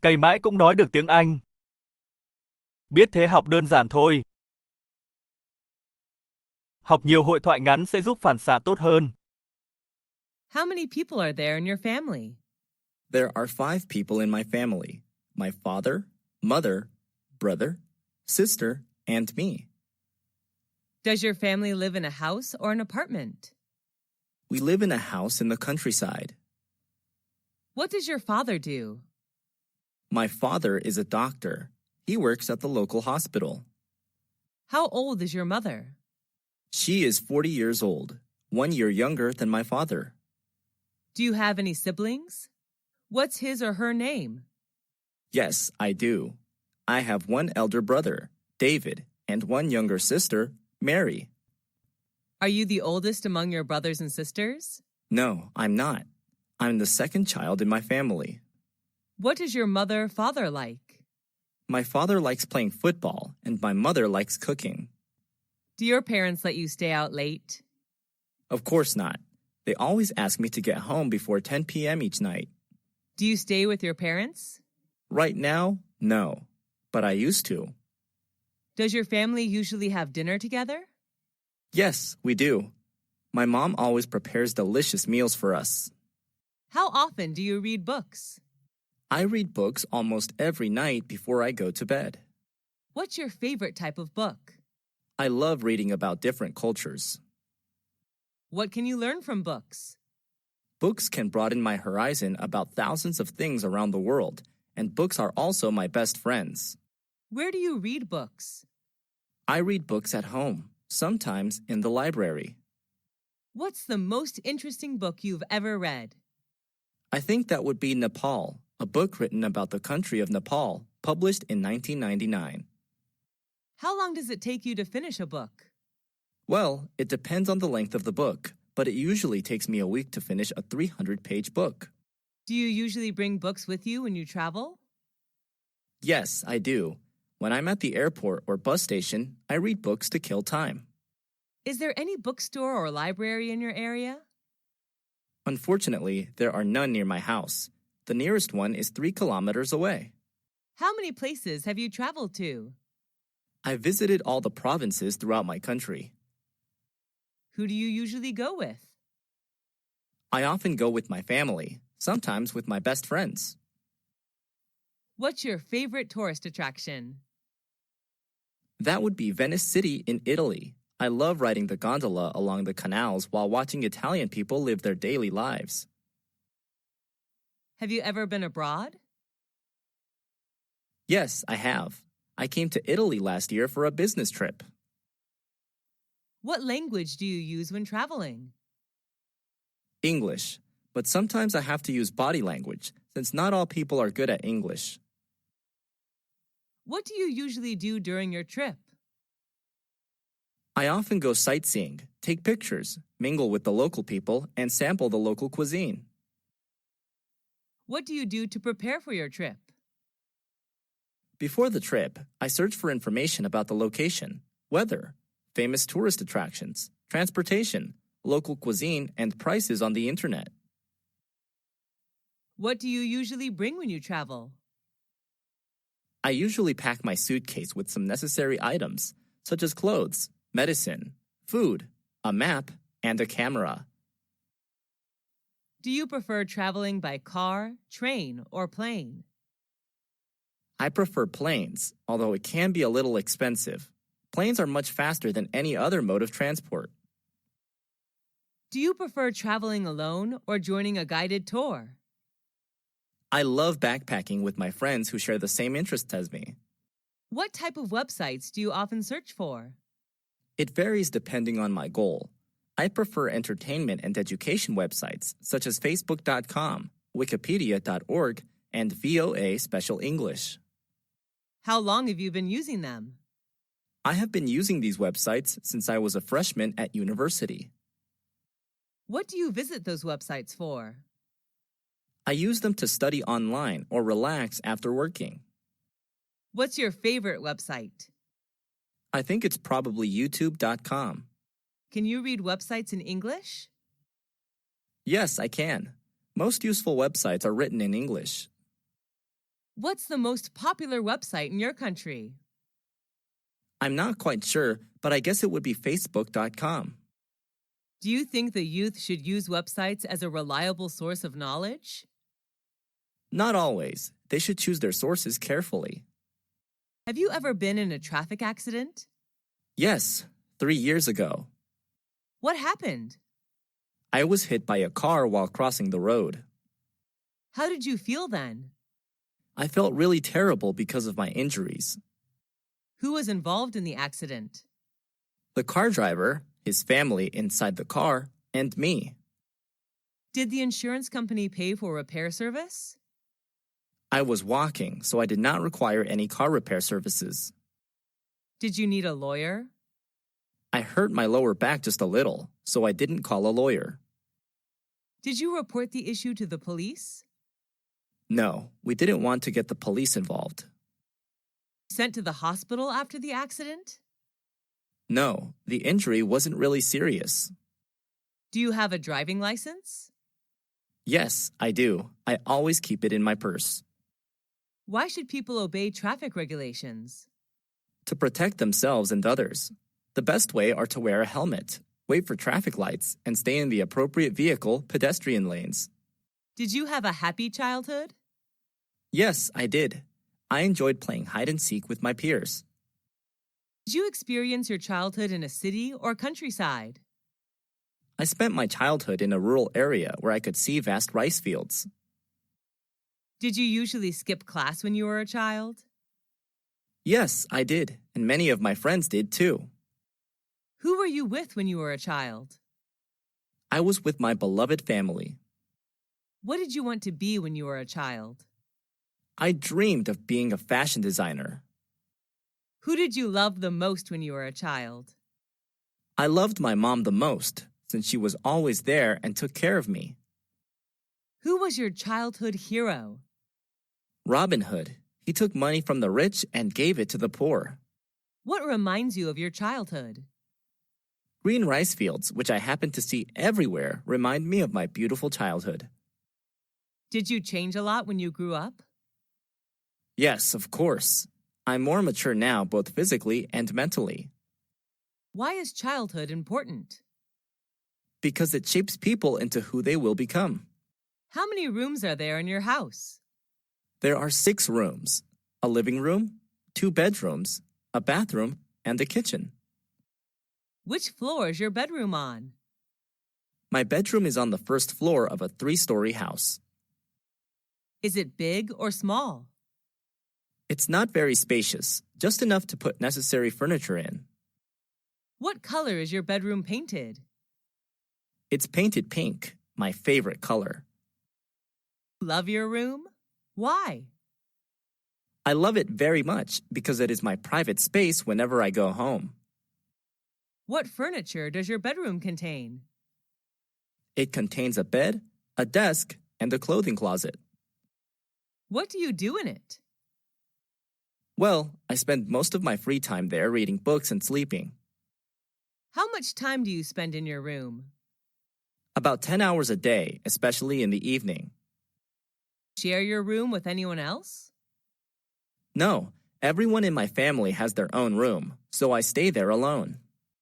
Cày mãi cũng nói được tiếng Anh. Biết thế học đơn giản thôi. Học nhiều hội thoại ngắn sẽ giúp phản xạ tốt hơn. How many people are there in your family? There are 5 people in my family. My father, mother, brother, sister, and me. Does your family live in a house or an apartment? We live in a house in the countryside. What does your father do? My father is a doctor. He works at the local hospital. How old is your mother? She is 40 years old, 1 year younger than my father. Do you have any siblings? What's his or her name? Yes, I do. I have 1 elder brother, David, and 1 younger sister, Mary. Are you the oldest among your brothers and sisters? No, I'm not. I'm the second child in my family. What is your mother-father like? My father likes playing football, and my mother likes cooking. Do your parents let you stay out late? Of course not. They always ask me to get home before 10 p.m. each night. Do you stay with your parents? Right now, no, but I used to. Does your family usually have dinner together? Yes, we do. My mom always prepares delicious meals for us. How often do you read books? I read books almost every night before I go to bed. What's your favorite type of book? I love reading about different cultures. What can you learn from books? Books can broaden my horizon about thousands of things around the world, and books are also my best friends. Where do you read books? I read books at home, sometimes in the library. What's the most interesting book you've ever read? I think that would be Nepal, a book written about the country of Nepal, published in 1999. How long does it take you to finish a book? Well, it depends on the length of the book, but it usually takes me a week to finish a 300-page book. Do you usually bring books with you when you travel? Yes, I do. When I'm at the airport or bus station, I read books to kill time. Is there any bookstore or library in your area? Unfortunately, there are none near my house. The nearest one is 3 kilometers away. How many places have you traveled to? I visited all the provinces throughout my country. Who do you usually go with? I often go with my family, sometimes with my best friends. What's your favorite tourist attraction? That would be Venice City in Italy. I love riding the gondola along the canals while watching Italian people live their daily lives. Have you ever been abroad? Yes, I have. I came to Italy last year for a business trip. What language do you use when traveling? English, but sometimes I have to use body language since not all people are good at English. What do you usually do during your trip? I often go sightseeing, take pictures, mingle with the local people, and sample the local cuisine. What do you do to prepare for your trip? Before the trip, I search for information about the location, weather, famous tourist attractions, transportation, local cuisine, and prices on the internet. What do you usually bring when you travel? I usually pack my suitcase with some necessary items, such as clothes, medicine, food, a map, and a camera. Do you prefer traveling by car, train, or plane? I prefer planes, although it can be a little expensive. Planes are much faster than any other mode of transport. Do you prefer traveling alone or joining a guided tour? I love backpacking with my friends who share the same interests as me. What type of websites do you often search for? It varies depending on my goal. I prefer entertainment and education websites such as Facebook.com, Wikipedia.org, and VOA Special English. How long have you been using them? I have been using these websites since I was a freshman at university. What do you visit those websites for? I use them to study online or relax after working. What's your favorite website? I think it's probably YouTube.com. Can you read websites in English? Yes, I can. Most useful websites are written in English. What's the most popular website in your country? I'm not quite sure, but I guess it would be Facebook.com. Do you think the youth should use websites as a reliable source of knowledge? Not always. They should choose their sources carefully. Have you ever been in a traffic accident? Yes, 3 years ago. What happened? I was hit by a car while crossing the road. How did you feel then? I felt really terrible because of my injuries. Who was involved in the accident? The car driver, his family inside the car, and me. Did the insurance company pay for repair service? I was walking, so I did not require any car repair services. Did you need a lawyer? I hurt my lower back just a little, so I didn't call a lawyer. Did you report the issue to the police? No, we didn't want to get the police involved. Sent to the hospital after the accident? No, the injury wasn't really serious. Do you have a driving license? Yes, I do. I always keep it in my purse. Why should people obey traffic regulations? To protect themselves and others. The best way are to wear a helmet, wait for traffic lights, and stay in the appropriate vehicle pedestrian lanes. Did you have a happy childhood? Yes, I did. I enjoyed playing hide and seek with my peers. Did you experience your childhood in a city or countryside? I spent my childhood in a rural area where I could see vast rice fields. Did you usually skip class when you were a child? Yes, I did, and many of my friends did too. Who were you with when you were a child? I was with my beloved family. What did you want to be when you were a child? I dreamed of being a fashion designer. Who did you love the most when you were a child? I loved my mom the most, since she was always there and took care of me. Who was your childhood hero? Robin Hood. He took money from the rich and gave it to the poor. What reminds you of your childhood? Green rice fields, which I happen to see everywhere, remind me of my beautiful childhood. Did you change a lot when you grew up? Yes, of course. I'm more mature now, both physically and mentally. Why is childhood important? Because it shapes people into who they will become. How many rooms are there in your house? There are 6 rooms, a living room, 2 bedrooms, a bathroom, and a kitchen. Which floor is your bedroom on? My bedroom is on the first floor of a 3-story house. Is it big or small? It's not very spacious, just enough to put necessary furniture in. What color is your bedroom painted? It's painted pink, my favorite color. Love your room? Why? I love it very much because it is my private space whenever I go home. What furniture does your bedroom contain? It contains a bed, a desk, and a clothing closet. What do you do in it? Well, I spend most of my free time there reading books and sleeping. How much time do you spend in your room? About 10 hours a day, especially in the evening. Share your room with anyone else? No, everyone in my family has their own room, so I stay there alone.